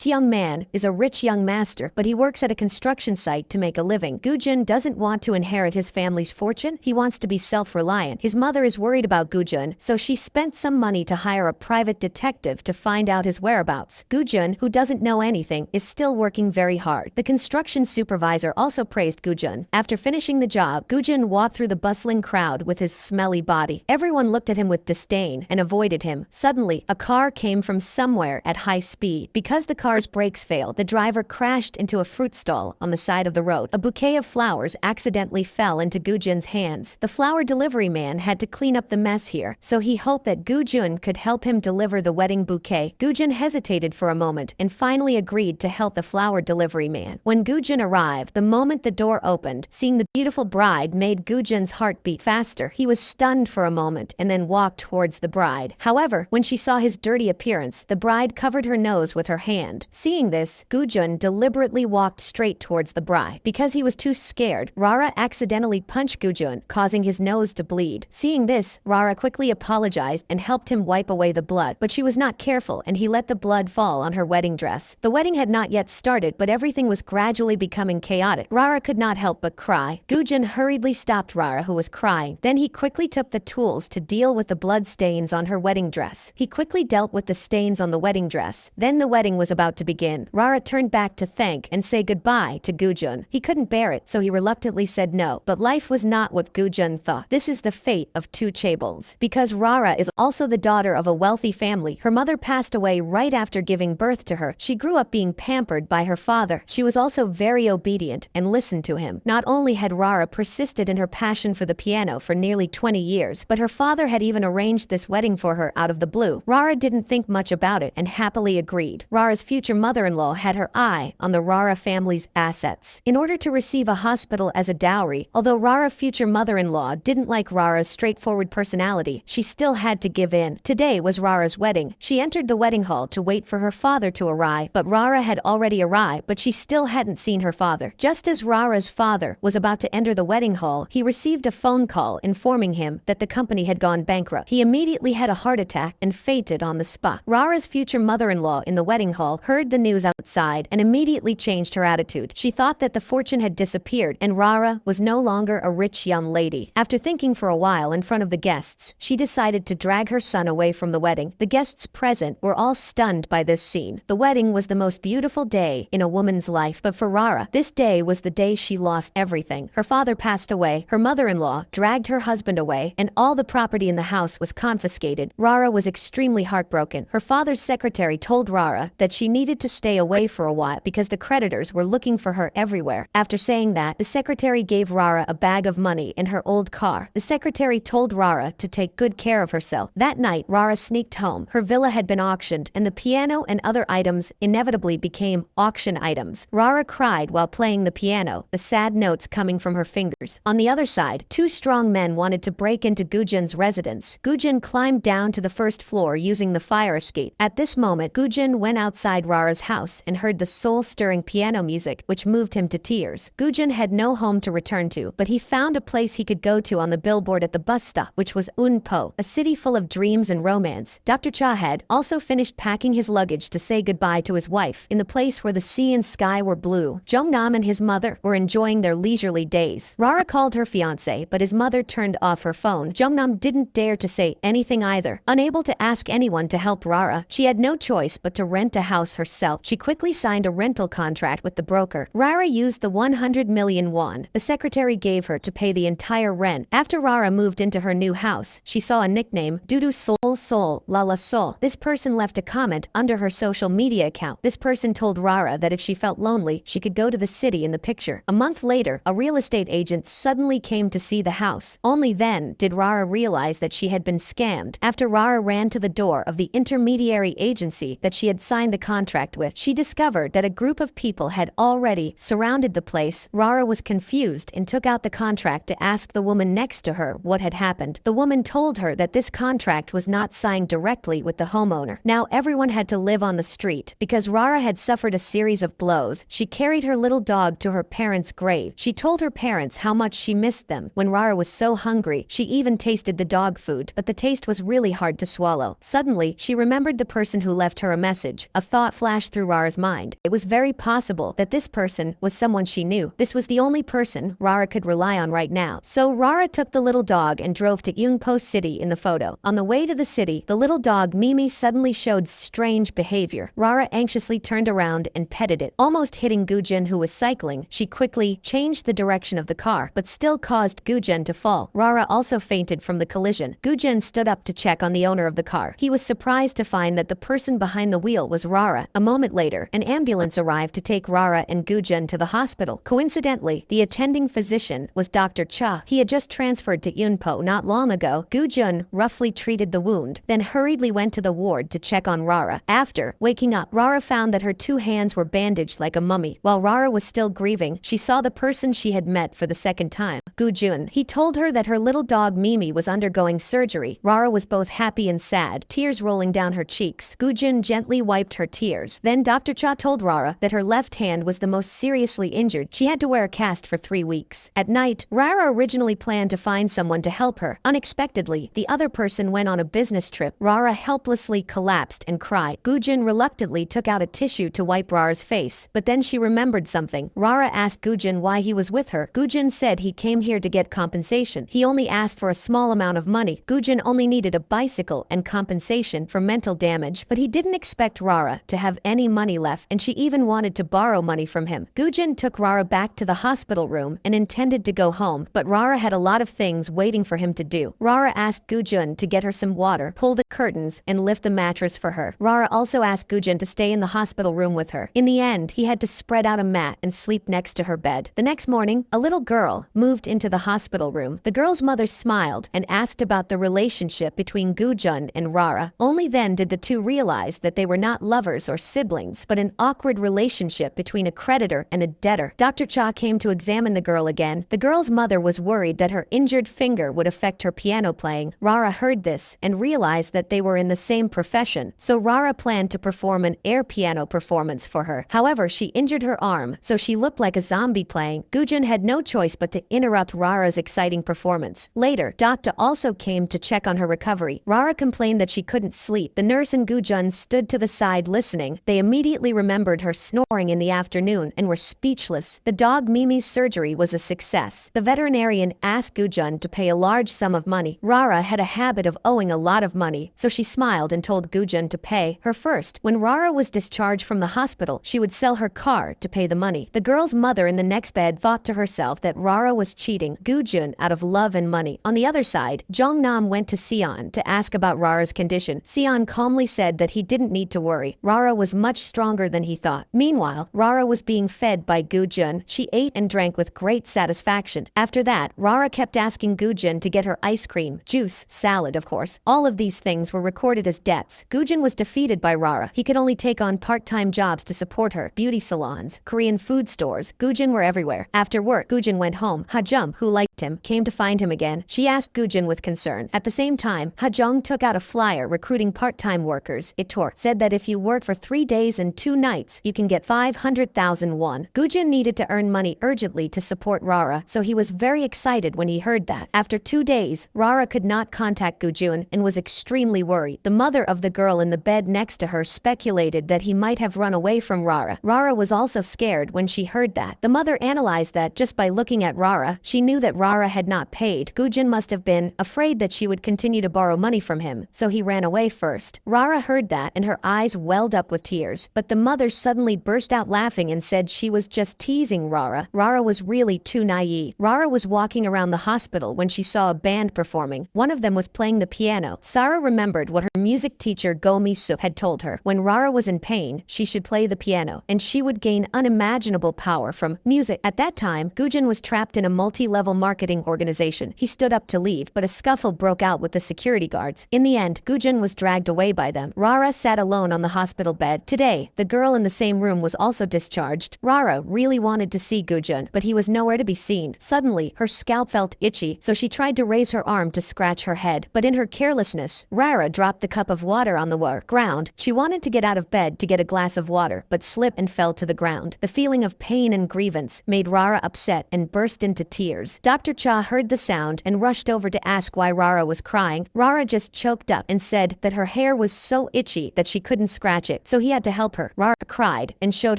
This young man is a rich young master, but he works at a construction site to make a living. Gujun doesn't want to inherit his family's fortune. He wants to be self-reliant. His mother is worried about Gujun, so she spent some money to hire a private detective to find out his whereabouts. Gujun, who doesn't know anything, is still working very hard. The construction supervisor also praised Gujun. After finishing the job, Gujun walked through the bustling crowd with his smelly body. Everyone looked at him with disdain and avoided him. Suddenly, a car came from somewhere at high speed. Because the car's brakes failed, the driver crashed into a fruit stall on the side of the road. A bouquet of flowers accidentally fell into Gujun's hands. The flower delivery man had to clean up the mess here, so he hoped that Gujun could help him deliver the wedding bouquet. Gujun hesitated for a moment and finally agreed to help the flower delivery man. When Gujun arrived, the moment the door opened, seeing the beautiful bride made Gujun's heart beat faster. He was stunned for a moment and then walked towards the bride. However, when she saw his dirty appearance, the bride covered her nose with her hand. Seeing this, Gujun deliberately walked straight towards the bride. Because he was too scared, Rara accidentally punched Gujun, causing his nose to bleed. Seeing this, Rara quickly apologized and helped him wipe away the blood, but she was not careful and he let the blood fall on her wedding dress. The wedding had not yet started, but everything was gradually becoming chaotic. Rara could not help but cry. Gujun hurriedly stopped Rara, who was crying. Then he quickly took the tools to deal with the blood stains on her wedding dress. He quickly dealt with the stains on the wedding dress. Then the wedding was about to begin. Rara turned back to thank and say goodbye to Gujun. He couldn't bear it, so he reluctantly said no. But life was not what Gujun thought. This is the fate of two chaebols. Because Rara is also the daughter of a wealthy family, her mother passed away right after giving birth to her. She grew up being pampered by her father. She was also very obedient and listened to him. Not only had Rara persisted in her passion for the piano for nearly 20 years, but her father had even arranged this wedding for her out of the blue. Rara didn't think much about it and happily agreed. Rara's future mother-in-law had her eye on the Rara family's assets. In order to receive a hospital as a dowry, although Rara's future mother-in-law didn't like Rara's straightforward personality, she still had to give in. Today was Rara's wedding. She entered the wedding hall to wait for her father to arrive, but Rara had already arrived, but she still hadn't seen her father. Just as Rara's father was about to enter the wedding hall, he received a phone call informing him that the company had gone bankrupt. He immediately had a heart attack and fainted on the spot. Rara's future mother-in-law in the wedding hall heard the news outside and immediately changed her attitude. She thought that the fortune had disappeared and Rara was no longer a rich young lady. After thinking for a while in front of the guests, she decided to drag her son away from the wedding. The guests present were all stunned by this scene. The wedding was the most beautiful day in a woman's life, but for Rara, this day was the day she lost everything. Her father passed away, her mother-in-law dragged her husband away, and all the property in the house was confiscated. Rara was extremely heartbroken. Her father's secretary told Rara that she needed to stay away for a while because the creditors were looking for her everywhere. After saying that, the secretary gave Rara a bag of money in her old car. The secretary told Rara to take good care of herself. That night, Rara sneaked home. Her villa had been auctioned, and the piano and other items inevitably became auction items. Rara cried while playing the piano, the sad notes coming from her fingers. On the other side, two strong men wanted to break into Gujun's residence. Gujun climbed down to the first floor using the fire escape. At this moment, Gujun went outside Rara's house and heard the soul-stirring piano music, which moved him to tears. Gujun had no home to return to, but he found a place he could go to on the billboard at the bus stop, which was Unpo, a city full of dreams and romance. Dr. Cha had also finished packing his luggage to say goodbye to his wife. In the place where the sea and sky were blue, Jongnam and his mother were enjoying their leisurely days. Rara called her fiancé, but his mother turned off her phone. Jongnam didn't dare to say anything either. Unable to ask anyone to help Rara, she had no choice but to rent a house herself. She quickly signed a rental contract with the broker. Rara used the 100 million won the secretary gave her to pay the entire rent. After Rara moved into her new house, she saw a nickname, Dudu Sol Lala Sol. This person left a comment under her social media account. This person told Rara that if she felt lonely, she could go to the city in the picture. A month later, a real estate agent suddenly came to see the house. Only then did Rara realize that she had been scammed. After Rara ran to the door of the intermediary agency that she had signed the contract with, she discovered that a group of people had already surrounded the place. Rara was confused and took out the contract to ask the woman next to her what had happened. The woman told her that this contract was not signed directly with the homeowner. Now everyone had to live on the street. Because Rara had suffered a series of blows, she carried her little dog to her parents' grave. She told her parents how much she missed them. When Rara was so hungry, she even tasted the dog food, but the taste was really hard to swallow. Suddenly, she remembered the person who left her a message. A thought thought flashed through Rara's mind. It was very possible that this person was someone she knew. This was the only person Rara could rely on right now. So Rara took the little dog and drove to Yungpo City in the photo. On the way to the city, the little dog Mimi suddenly showed strange behavior. Rara anxiously turned around and petted it, almost hitting Gujin, who was cycling. She quickly changed the direction of the car, but still caused Gujin to fall. Rara also fainted from the collision. Gujin stood up to check on the owner of the car. He was surprised to find that the person behind the wheel was Rara. A moment later, an ambulance arrived to take Rara and Gujin to the hospital. Coincidentally, the attending physician was Dr. Cha. He had just transferred to Yunpo not long ago. Gujin roughly treated the wound, then hurriedly went to the ward to check on Rara. After waking up, Rara found that her 2 hands were bandaged like a mummy. While Rara was still grieving, she saw the person she had met for the second time, Gujun. He told her that her little dog Mimi was undergoing surgery. Rara was both happy and sad, tears rolling down her cheeks. Gujun gently wiped her tears. Then Dr. Cha told Rara that her left hand was the most seriously injured. She had to wear a cast for 3 weeks. At night, Rara originally planned to find someone to help her. Unexpectedly, the other person went on a business trip. Rara helplessly collapsed and cried. Gujin reluctantly took out a tissue to wipe Rara's face, but then she remembered something. Rara asked Gujin why he was with her. Gujin said he came here to get compensation. He only asked for a small amount of money. Gujin only needed a bicycle and compensation for mental damage, but he didn't expect Rara to have any money left, and she even wanted to borrow money from him. Gujin took Rara back to the hospital room and intended to go home, but Rara had a lot of things waiting for him to do. Rara asked Gujin to get her some water, pull the curtains, and lift the mattress for her. Rara also asked Gujin to stay in the hospital room with her. In the end, he had to spread out a mat and sleep next to her bed. The next morning, a little girl moved into the hospital room. The girl's mother smiled and asked about the relationship between Gujin and Rara. Only then did the two realize that they were not lovers or siblings, but an awkward relationship between a creditor and a debtor. Dr. Cha came to examine the girl again. The girl's mother was worried that her injured finger would affect her piano playing. Rara heard this and realized that they were in the same profession, so Rara planned to perform an air piano performance for her. However, she injured her arm, so she looked like a zombie playing. Gujin had no choice but to interrupt Rara's exciting performance. Later, Doctor also came to check on her recovery. Rara complained that she couldn't sleep. The nurse and Gujin stood to the side listening. They immediately remembered her snoring in the afternoon and were speechless. The dog Mimi's surgery was a success. The veterinarian asked Gujin to pay a large sum of money. Rara had a habit of owing a lot of money, so she smiled and told Gujin to pay her first. When Rara was discharged from the hospital, she would sell her car to pay the money. The girl's mother in the next bed thought to herself that Rara was cheating Gujin out of love and money. On the other side, Jongnam went to Sion to ask about Rara's condition. Sion calmly said that he didn't need to worry. Rara was much stronger than he thought. Meanwhile, Rara was being fed by Gujin. She ate and drank with great satisfaction. After that, Rara kept asking Gujin to get her ice cream, juice, salad, of course. All of these things were recorded as debts. Gujin was defeated by Rara. He could only take on part-time jobs to support her. Beauty salons, Korean food stores. Gujin were everywhere. After work, Gujin went home. Hajum, who liked him, came to find him again. She asked Gujin with concern. At the same time, Hajong took out a flyer recruiting part-time workers. It said that if you work for 3 days and 2 nights, you can get 500,000 won. Gujin needed to earn money urgently to support Rara, so he was very excited when he heard that. After 2 days, Rara could not contact Gujin and was extremely worried. The mother of the girl in the bed next to her speculated that he might have run away from Rara. Rara was also scared when she heard that. The mother analyzed that just by looking at Rara, she knew that Rara had not paid. Gujin must have been afraid that she would continue to borrow money from him, so he ran away first. Rara heard that and her eyes welled up with tears, but the mother suddenly burst out laughing and said she was just teasing Rara. Rara was really too naive. Rara was walking around the hospital when she saw a band performing. One of them was playing the piano. Sarah remembered what her music teacher Go Mi-soo had told her. When Rara was in pain, she should play the piano, and she would gain unimaginable power from music. At that time, Gujin was trapped in a multi-level marketing organization. He stood up to leave, but a scuffle broke out with the security guards. In the end, Gujin was dragged away by them. Rara sat alone on the hospital bed. Today, the girl in the same room was also discharged. Rara really wanted to see Gujin, but he was nowhere to be seen. Suddenly, her scalp felt itchy, so she tried to raise her arm to scratch her head. But in her carelessness, Rara dropped the cup of water on the ground. She wanted to get out of bed to get a glass of water, but slipped and fell to the ground. The feeling of pain and grievance made Rara upset and burst into tears. tears. Dr. Cha heard the sound and rushed over to ask why Rara was crying. Rara just choked up and said that her hair was so itchy that she couldn't scratch it, so he had to help her. Rara cried and showed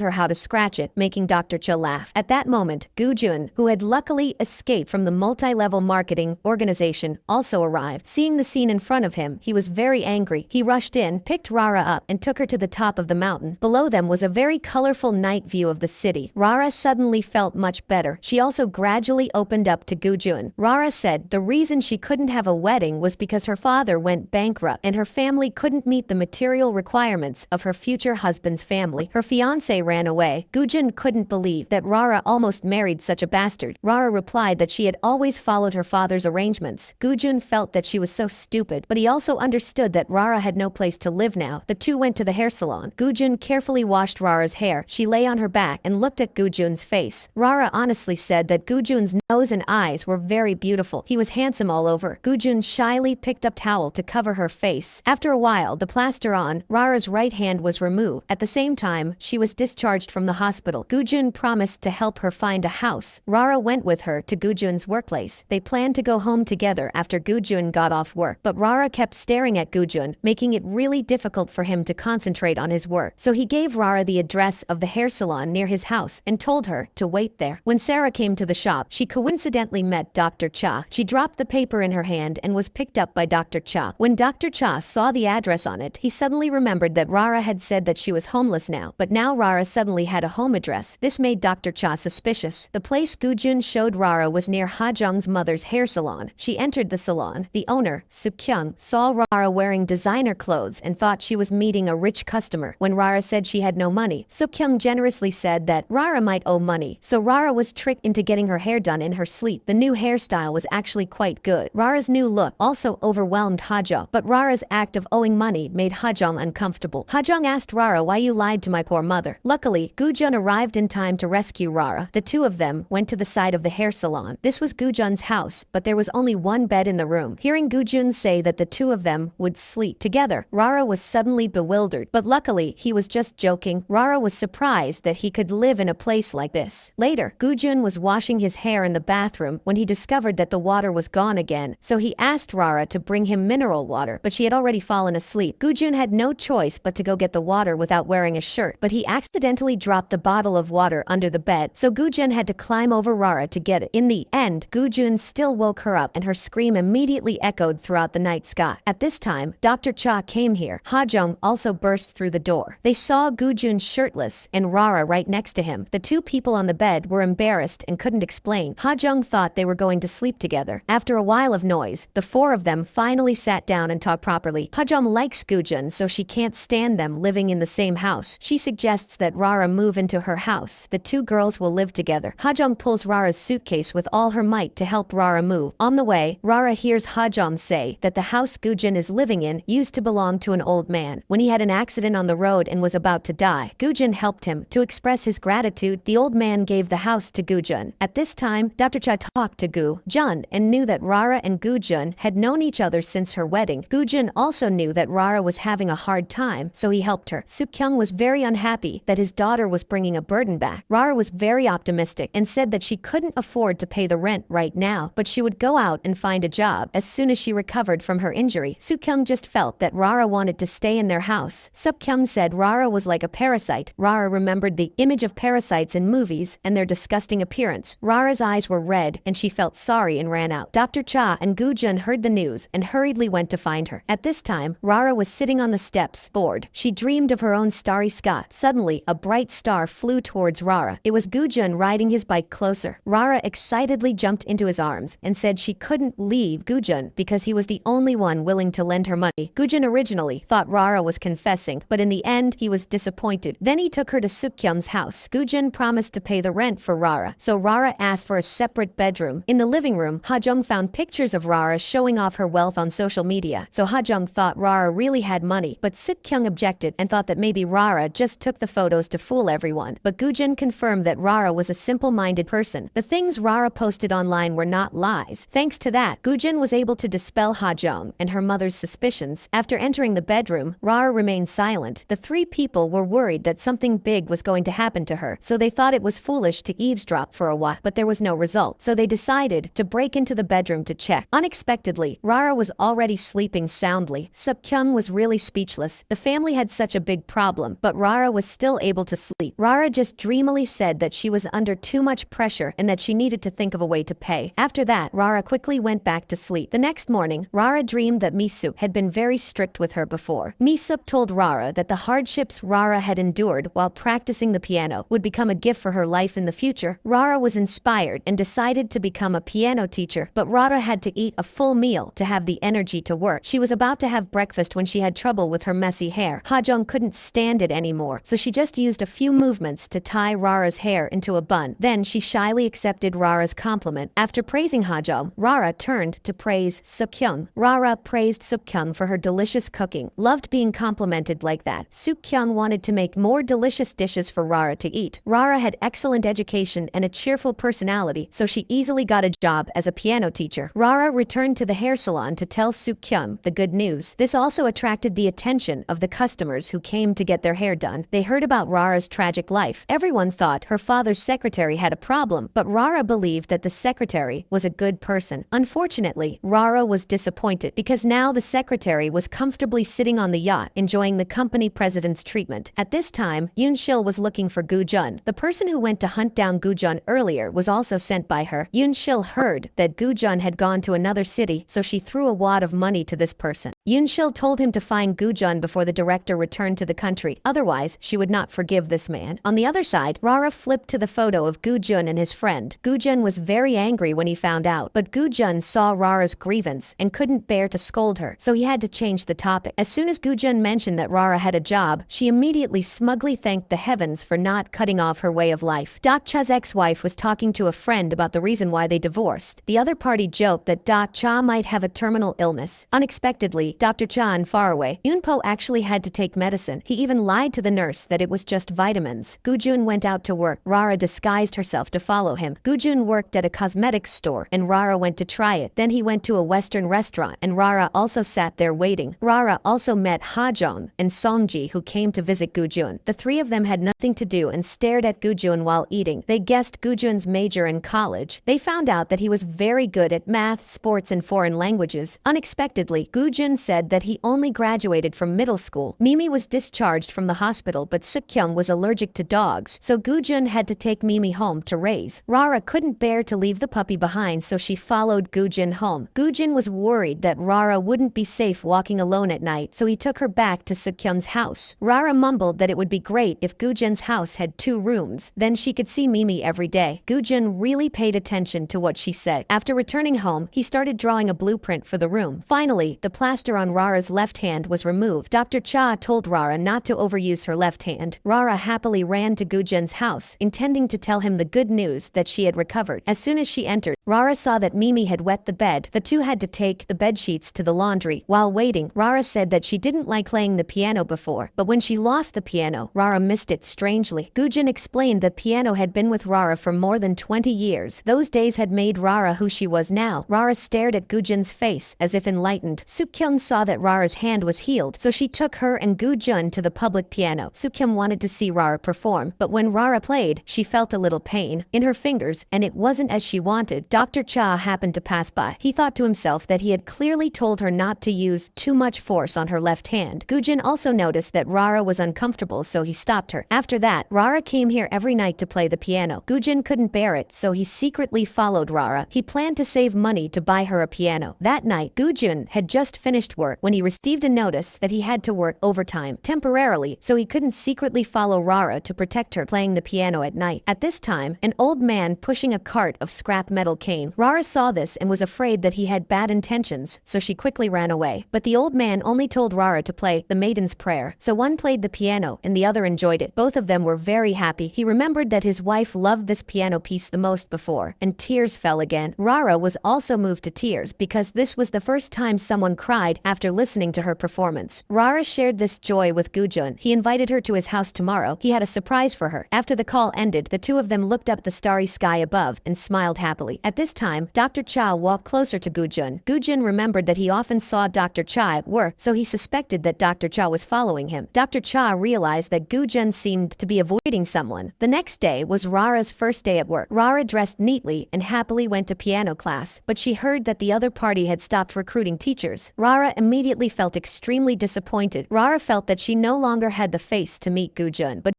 her how to scratch it, making Dr. Cha laugh. At that moment, Gujun, who had luckily escaped from the multi-level marketing organization, also arrived. Seeing the scene in front of him, he was very angry. He rushed in, picked Rara up, and took her to the top of the mountain. Below them was a very colorful night view of the city. Rara suddenly felt much better. She also gradually opened up to Gujun. Rara said the reason she couldn't have a wedding was because her father went bankrupt and her family couldn't meet the material requirements of her future husband's family. Her fiancé ran away. Gujun couldn't believe that Rara almost married such a bastard. Rara replied that she had always followed her father's arrangements. Gujun felt that she was so stupid, but he also understood that Rara had no place to live now. The two went to the hair salon. Gujun carefully washed Rara's hair. She lay on her back and looked at Gujun's face. Rara honestly said that Gujun's nose and eyes were very beautiful. He was handsome all over. Gujun shyly picked up towel to cover her face. After a while, the plaster on Rara's right hand was removed. At the same time, she was discharged from the hospital. Gujun promised to help her find a house. Rara went with her to Gujun's workplace. They planned to go home together after Gujun got off work, but Rara kept staring at Gujun, making it really difficult for him to concentrate on his work. So he gave Rara the address of the hair salon near his house and told her to wait there. When Sarah came to the shop, she coincidentally met Dr. Cha. She dropped the paper in her hand and was picked up by Dr. Cha. When Dr. Cha saw the address on it, he suddenly remembered that Rara had said that she was homeless now, but now Rara suddenly had a home address. This made Dr. Cha suspicious. The place Gujun showed Rara was near Ha-jung's mother's hair salon. She entered the salon. The owner, Suk-kyung, saw Rara wearing designer clothes and thought she was meeting a rich customer. When Rara said she had no money, Suk-kyung generously said that Rara might owe money, so Rara was tricked into getting her hair done in her sleep. The new hairstyle was actually quite good. Rara's new look also overwhelmed Ha-jung, but Rara's act of owing money made Ha-jung uncomfortable. Ha-jung asked Rara why you lied to my poor mother. Luckily, Gujun arrived in time to rescue Rara. The two of them went to the side of the hair salon. This was Gujun's house, but there was only one bed in the room. Hearing Gujun say that the two of them would sleep together, Rara was suddenly bewildered, but luckily he was just joking. Rara was surprised that he could live in a place like this. Later, Gujun was washing his hair in the bathroom when he discovered that the water was gone again, so he asked Rara to bring him mineral water, but she had already fallen asleep. Gujun had no choice but to go get the water without wearing a shirt, but he accidentally dropped the bottle of water under the bed, so Gujun had to climb over Rara to get it. In the end, Gujun still woke her up and her scream immediately echoed throughout the night sky. At this time, Dr. Cha came here. Ha-jung also burst through the door. They saw Gujun shirtless and Rara right next to him. The two people on the bed were embarrassed and couldn't explain. Ha-jung thought they were going to sleep together. After a while of noise, the four of them finally sat down and talked properly. Ha-jung likes Gujun, so she can't stand them living in the same house. She suggests that Rara move into her house. The two girls will live together. Ha-jung pulls Rara's suitcase with all her might to help Rara move. On the way, Rara hears Ha-jung say that the house Gujun is living in used to belong to an old man. When he had an accident on the road and was about to die, Gujun helped him. To express his gratitude, the old man gave the house to Gujun. At this time, Dr. Cha talked to Gujun and knew that Rara and Gujun had known each other since her wedding. Gujun also knew that Rara was having a hard time, so he helped her. Suk-kyung was very unhappy that his daughter was bringing a burden back. Rara was very optimistic and said that she couldn't afford to pay the rent right now, but she would go out and find a job as soon as she recovered from her injury. Suk-kyung just felt that Rara wanted to stay in their house. Suk-kyung said Rara was like a parasite. Rara remembered the image of parasites in movies and their disgusting appearance. Rara's eyes were red and she felt sorry and ran out. Dr. Cha and Gujun heard the news and hurriedly went to find her. At this time, Rara was sitting on the steps, bored. She dreamed of her own starry sky. Suddenly, a bright star flew towards Rara. It was Gujun riding his bike closer. Rara excitedly jumped into his arms and said she couldn't leave Gujun because he was the only one willing to lend her money. Gujun originally thought Rara was confessing, but in the end, he was disappointed. Then he took her to Suk-kyung's house. Gujun promised to pay the rent for Rara, so Rara asked for a separate bedroom. In the living room, Ha-jung found pictures of Rara showing off her wealth on social media, so Ha-jung thought Rara really had money, but Suk-kyung objected and thought that maybe Rara just took the photos to fool everyone. But Gujun confirmed that Rara was a simple-minded person. The things Rara posted online were not lies. Thanks to that, Gujun was able to dispel Ha-jung and her mother's suspicions. After entering the bedroom, Rara remained silent. The three people were worried that something big was going to happen to her, so they thought it was foolish to eavesdrop for a while, but there was no result, so they decided to break into the bedroom to check. Unexpectedly, Rara was already sleeping soundly. Suk-kyung was really speechless. The family had such a big problem, but Rara was still able to sleep. Rara just dreamily said that she was under too much pressure and that she needed to think of a way to pay. After that, Rara quickly went back to sleep. The next morning, Rara dreamed that Misup had been very strict with her before. Misup told Rara that the hardships Rara had endured while practicing the piano would become a gift for her life in the future. Rara was inspired and decided to become a piano teacher, but Rara had to eat a full meal to have the energy to work. She was about to have breakfast when she had trouble with her messy hair. Ha-jung couldn't stand it anymore, so she just used a few movements to tie Rara's hair into a bun. Then she shyly accepted Rara's compliment. After praising Ha-jung, Rara turned to praise Suk-kyung. Rara praised Suk-kyung for her delicious cooking, loved being complimented like that. Suk-kyung wanted to make more delicious dishes for Rara to eat. Rara had excellent education and a cheerful personality, so she easily got a job as a piano teacher. Rara returned to the hair salon to tell Suk-kyung the good news. This also attracted the attention of the customers who came to get their hair done. They heard about Rara's tragic life. Everyone thought her father's secretary had a problem, but Rara believed that the secretary was a good person. Unfortunately, Rara was disappointed because now the secretary was comfortably sitting on the yacht, enjoying the company president's treatment. At this time, Yoon-shil was looking for Gu-jun. The person who went to hunt down Gu-jun earlier was also sent by her. Yoon-shil heard that Gu-jun had gone to another city, so she threw a wad of money to this person. Yoon-shil told him to find Gu-jun before the director returned to the country, otherwise she would not forgive this man. On the other side, Rara flipped to the photo of Gu-jun and his friend. Gu-jun was very angry when he found out, but Gu-jun saw Rara's grievance and couldn't bear to scold her, so he had to change the topic. As soon as Gu-jun mentioned that Rara had a job, she immediately smugly thanked the heavens for not cutting off her way of life. Dak-cha's ex-wife was talking to a friend about the reason why they divorced. The other party joked that Dak-cha might have a terminal illness. Unexpectedly, Dr. Cha and Faraway, Yoon-po actually had to take medicine. He even lied to the nurse that it was just vitamins. Gu-jun went out to work. Rara disguised herself to follow him. Gu-jun worked at a cosmetics store and Rara went to try it. Then he went to a Western restaurant and Rara also sat there waiting. Rara also met Ha-jung and Songji, who came to visit Gu-jun. The three of them had nothing to do and stared at Gu-jun while eating. They guessed Gu-jun's major in college. They found out that he was very good at math, sports, and foreign languages. Unexpectedly, Gu-jun said that he only graduated from middle school. Mimi was discharged from the hospital, but Suk-kyung was allergic to dogs, so Gu-jun had to take Mimi home to raise. Rara couldn't bear to leave the puppy behind, so she followed Gu-jun home. Gu-jun was worried that Rara wouldn't be safe walking alone at night, so he took her back to Suk-kyung's house. Rara mumbled that it would be great if Gu-jun's house had 2 rooms. Then she could see Mimi every day. Gu-jun really paid attention to what she said. After returning home, he started drawing a blueprint for the room. Finally, the plaster on Rara's left hand was removed. Dr. Cha told Rara not to overuse her left hand. Rara happily ran to Gu-jun's house, intending to tell him the good news that she had recovered. As soon as she entered, Rara saw that Mimi had wet the bed. The two had to take the bed sheets to the laundry. While waiting, Rara said that she didn't like playing the piano before, but when she lost the piano, Rara missed it strangely. Gu-jun explained that piano had been with Rara for more than 20 years. Those days had made Rara who she was now. Rara stared at Gu-jun's face, as if enlightened. Suk-kyung saw that Rara's hand was healed, so she took her and Gu-jun to the public piano. Suk-kyung wanted to see Rara perform, but when Rara played, she felt a little pain in her fingers, and it wasn't as she wanted. Dr. Cha happened to pass by. He thought to himself that he had clearly told her not to use too much force on her left hand. Gu-jun also noticed that Rara was uncomfortable, so he stopped her. After that, Rara came here every night to play the piano. Gu-jun couldn't bear it, so he secretly followed Rara. He planned to save money to buy her a piano. That night, Gu-jun had just finished work when he received a notice that he had to work overtime temporarily, so he couldn't secretly follow Rara to protect her playing the piano at night. At this time, an old man pushing a cart of scrap metal came. Rara saw this and was afraid that he had bad intentions, so she quickly ran away. But the old man only told Rara to play The Maiden's Prayer, so one played the piano and the other enjoyed it. Both of them were very happy. He remembered that his wife loved this piano piece the most before, and tears fell again. Rara was also moved to tears because this was the first time someone cried after listening to her performance. Rara shared this joy with Gu-jun. He invited her to his house tomorrow. He had a surprise for her. After the call ended, the two of them looked up at the starry sky above and smiled happily. At At this time, Dr. Chow walked closer to Gujun. Gujun remembered that he often saw Dr. Chow at work, so he suspected that Dr. Chow was following him. Dr. Chow realized that Gujun seemed to be avoiding someone. The next day was Rara's first day at work. Rara dressed neatly and happily went to piano class, but she heard that the other party had stopped recruiting teachers. Rara immediately felt extremely disappointed. Rara felt that she no longer had the face to meet Gujun, but